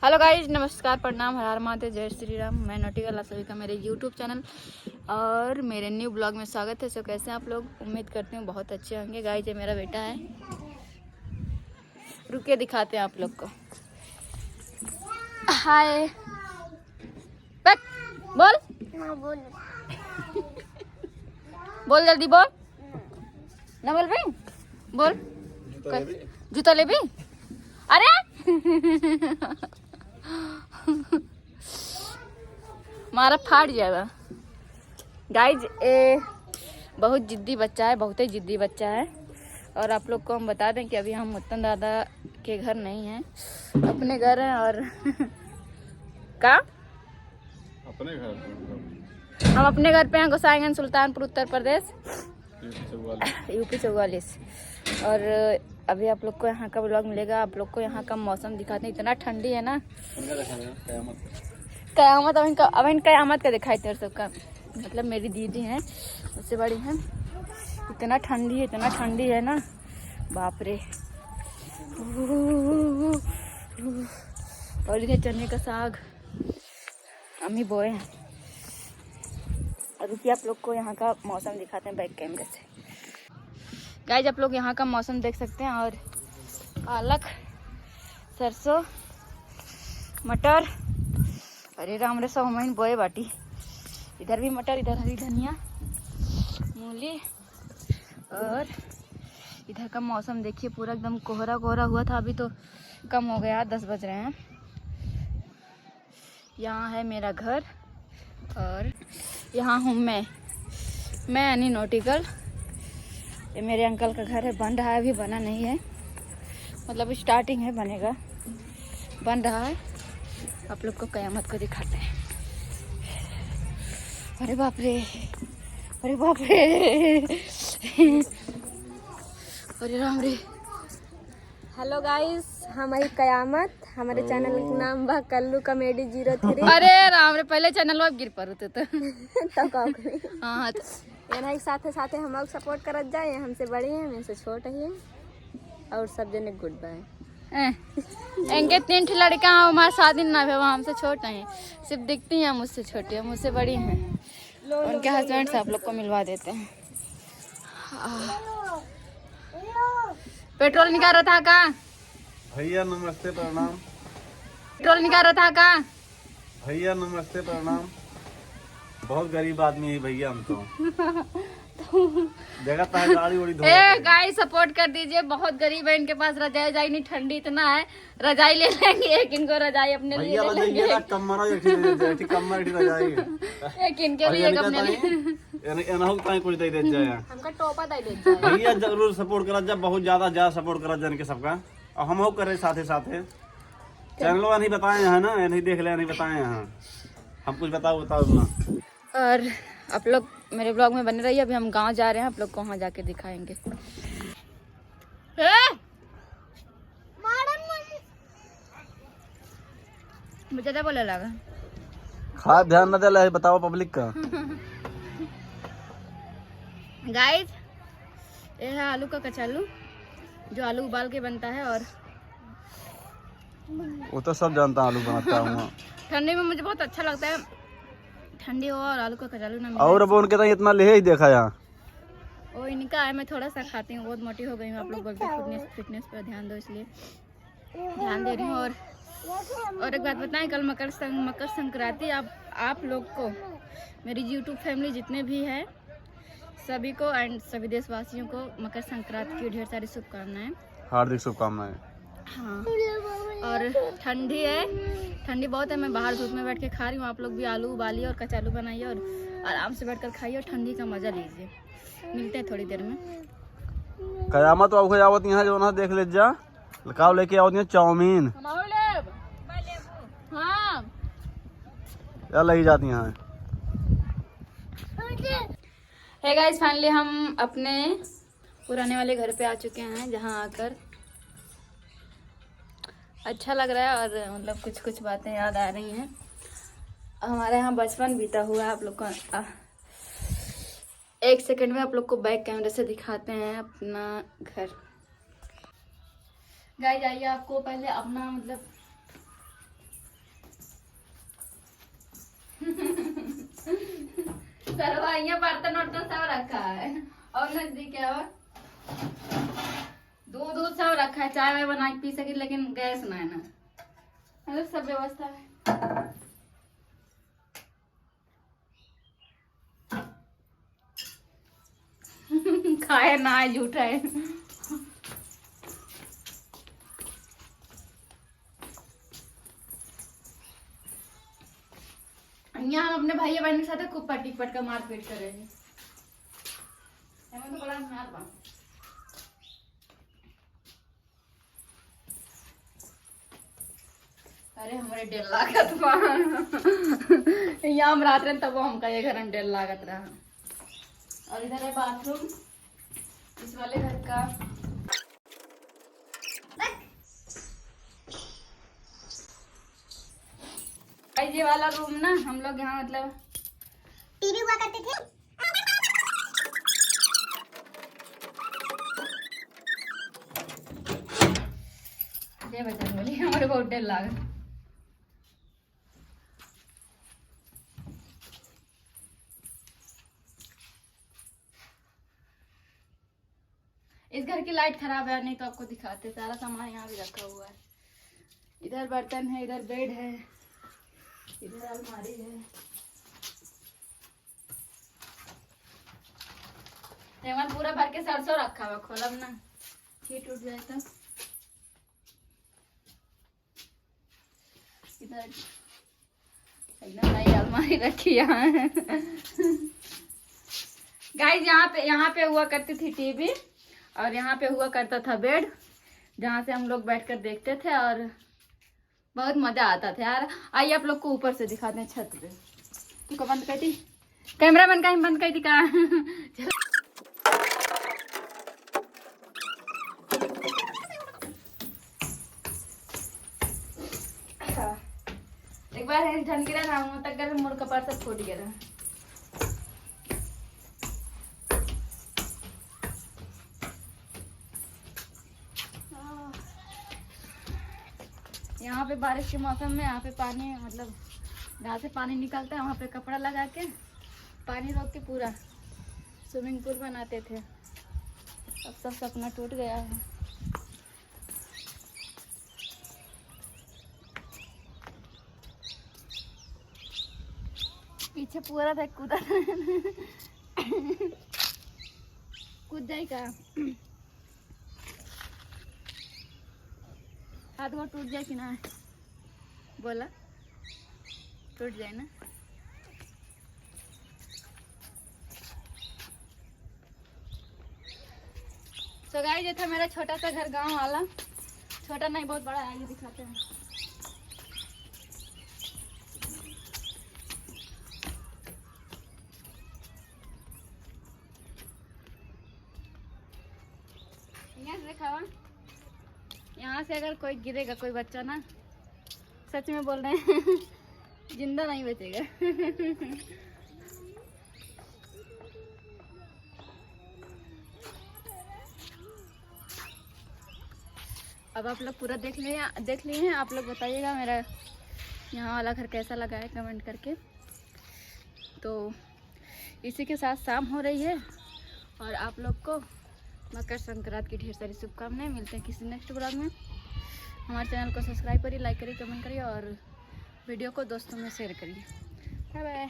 Hello guys, नमस्कार, प्रणाम, हर हर महादेव, जय श्री राम। मैं नोटिकल, आप सभी का मेरे यूट्यूब चैनल और मेरे न्यू ब्लॉग में स्वागत है। सो कैसे हैं आप लोग? उम्मीद करते हैं बहुत अच्छे होंगे। गाइज ये मेरा बेटा है, रुके दिखाते हैं आप लोग को। हाय, बोल बोल जल्दी बोल। ना बोल भाई, बोल। जूता ले भी। अरे मारा फाट जाएगा। गाइज ए बहुत जिद्दी बच्चा है, बहुत ही जिद्दी बच्चा है। और आप लोग को हम बता दें कि अभी हम उत्तम दादा के घर नहीं हैं, अपने घर हैं। और का अपने घर हम अपने घर पे हैं, गोसाईगंज, सुल्तानपुर, उत्तर प्रदेश, यूपी 44। और अभी आप लोग को यहाँ का ब्लॉग मिलेगा। आप लोग को यहाँ का मौसम दिखाते हैं, इतना ठंडी है ना, कयामत। अब कयामत का दिखाई तेरे सबका, मतलब मेरी दीदी हैं, उससे बड़ी हैं। इतना ठंडी है ना, बाप रे। और इधर चने का साग अम्मी बोए हैं। रुकिए, आप लोग को यहाँ का मौसम दिखाते हैं बैक कैमरे से। गाइज आप लोग यहाँ का मौसम देख सकते हैं। और पालक, सरसों, मटर, अरे राम रे, सब हमें बोए बाटी। इधर भी मटर, इधर हरी धनिया, मूली। और इधर का मौसम देखिए, पूरा एकदम कोहरा कोहरा हुआ था, अभी तो कम हो गया, 10 बज रहे हैं। यहाँ है मेरा घर और यहाँ हूँ मैं यानी नोटिकल। ये मेरे अंकल का घर है, बन रहा है, अभी बना नहीं है, मतलब स्टार्टिंग है, बनेगा, बन रहा है। आप लोग को कयामत को दिखाते हैं। अरे बाप रे, अरे बाप रे, अरे राम रे। हेलो गाइस, हमारी कयामत, हमारे चैनल का नाम बा कल्लू कॉमेडी 03। अरे राम रे, पहले चैनल गिर पर होते तो हाँ यहाँ साथे साथे हम लोग सपोर्ट करत जाए। हमसे बड़ी हैं, मेरे से छोट है, और सब जने गुड बाय। इनके 3 लड़का हैं, हमारे शादी ना हुआ, हमसे छोटे हैं, सिर्फ दिखती हैं मुझसे छोटी है, मुझसे बड़ी हैं। उनके हस्बैंड से आप लोग को मिलवा देते हैं। पेट्रोल निकाल रहा था का? भैया नमस्ते प्रणाम। पेट्रोल निकाल रहा था का? भैया नमस्ते प्रणाम। बहुत गरीब आदमी है भैया, हम तो जगह पे गाड़ी उड़ी धो। गाइस सपोर्ट कर दीजिए, बहुत गरीब है, इनके पास रजाई नहीं, ठंडी इतना है, रजाई ले लेंगे एक, इनको रजाई अपने लिए ले लेंगे, एक इनके लिए, अपने लिए कुछ दे दे जाए, हमका टोपा दे दे भैया जरूर सपोर्ट करा जा, बहुत ज्यादा सपोर्ट करा जान के सबका। और हम करे साथे साथे चैनल नहीं बताए है ना, नहीं देख ले, नहीं बताए यहाँ, हम कुछ बताओ ना। और आप लोग मेरे ब्लॉग में बने रहिए। अभी हम गांव जा रहे हैं, आप लोग को वहाँ जाके दिखाएंगे। मुझे क्या बोले लगा, खा ध्यान न दे, बताओ पब्लिक का। गाइस ये है आलू का कचालू, जो आलू उबाल के बनता है। और वो तो सब जानता आलू बनाता हूँ। ठंडी में मुझे बहुत अच्छा लगता है, ठंडी हो और आलू का कचालू ना मिले। और अब उनके तो इतना ले ही देखा यहाँ। वो इनका है, मैं थोड़ा सा खाती हूँ, बहुत मोटी हो गई हूँ। आप लोग बोलते फिटनेस पर ध्यान दो, इसलिए ध्यान दे रही हूँ। और एक बात बताएं, कल मकर संक्रांति। आप लोग को, मेरी यूट्यूब फैमिली जितने भी है सभी को, एंड सभी देशवासियों को मकर संक्रांति की ढेर सारी शुभकामनाएं, हार्दिक शुभकामनाएं। हाँ। और ठंडी है, ठंडी बहुत है, मैं बाहर धूप में बैठ के खा रही हूँ। आप लोग भी आलू उबालिए और कचालू बनाइए और आराम से बैठकर खाइए और ठंडी का मजा लीजिए। मिलते हैं थोड़ी देर में। कयामत आवत यहाँ जो ना देख ले जा, लकाव लेके आओ चाउमीन, हाँ या लगी जाती हैं। हे गाइस, फाइनली हम अपने पुराने वाले घर पे आ चुके हैं, जहाँ आकर अच्छा लग रहा है। और मतलब कुछ बातें याद आ रही हैं, हमारे यहाँ बचपन बीता हुआ है। आप लोग को एक सेकंड में आप लोग को बैक कैमरे से दिखाते हैं अपना घर। गाइस आइए, आपको पहले अपना मतलब यहाँ बर्तन वर्तन सब रखा है और नजदीक है और दूध दूध सब रखा है, चाय वाय बना के पी सके, लेकिन गैस ना है ना, मतलब सब व्यवस्था है। खाए ना है झूठा है। यहाँ हम अपने भाई बहन के साथ खूब पट्टी पट का मारपीट करेंगे। तो बड़ा मार बा। अरे हमारे डेल लागत बा। यहाँ हम रात रहे तब हमका ये घर में डेल लागत रहा। और इधर है बाथरूम इस वाले घर का। ये वाला रूम ना हम लोग यहाँ मतलब टीवी हुआ करते थे। ये बचन बोली हमारे बहुत डर लगा। इस घर की लाइट खराब है, नहीं तो आपको दिखाते। सारा सामान यहाँ भी रखा हुआ है। इधर बर्तन है, इधर बेड है, इधर अलमारी है। सामान पूरा भर के सरसों रखा हुआ, खोलब ना छीट उठ जाए तो। इधर एकदम नई अलमारी रखी है। गाइस यहाँ पे हुआ करती थी टीवी और यहाँ पे हुआ करता था बेड, जहाँ से हम लोग बैठकर देखते थे और बहुत मजा आता था यार। आइए आप लोग को ऊपर से दिखाते हैं छत पे। तुमको बंद कर दी, कैमरा मैन का बंद कर दी का। एक बार झन गिरा था, मुँह तक गए, मुड़ कपार सब फूट गया। यहाँ पे बारिश के मौसम में यहाँ पे पानी मतलब जहाँ से पानी निकलता है वहाँ पे कपड़ा लगा के पानी रोक के पूरा स्विमिंग पूल बनाते थे। अब सब सपना टूट गया है। पीछे पूरा था कूदा कूद जाएगा, हाथ वो टूट जाए कि ना, बोला टूट जाए ना। तो गाइस ये था मेरा छोटा सा घर, गांव वाला। छोटा नहीं बहुत बड़ा है, आगे दिखाते हैं। यहाँ से देखा, यहाँ से अगर कोई गिरेगा कोई बच्चा ना, सच में बोल रहे हैं, जिंदा नहीं बचेगा। अब आप लोग पूरा देख लिए हैं। आप लोग बताइएगा मेरा यहाँ वाला घर कैसा लगा है कमेंट करके। तो इसी के साथ शाम हो रही है और आप लोग को मकर संक्रांति की ढेर सारी शुभकामनाएं। मिलते हैं किसी नेक्स्ट ब्लॉग में। हमारे चैनल को सब्सक्राइब करिए, लाइक करिए, कमेंट करिए और वीडियो को दोस्तों में शेयर करिए। Bye bye.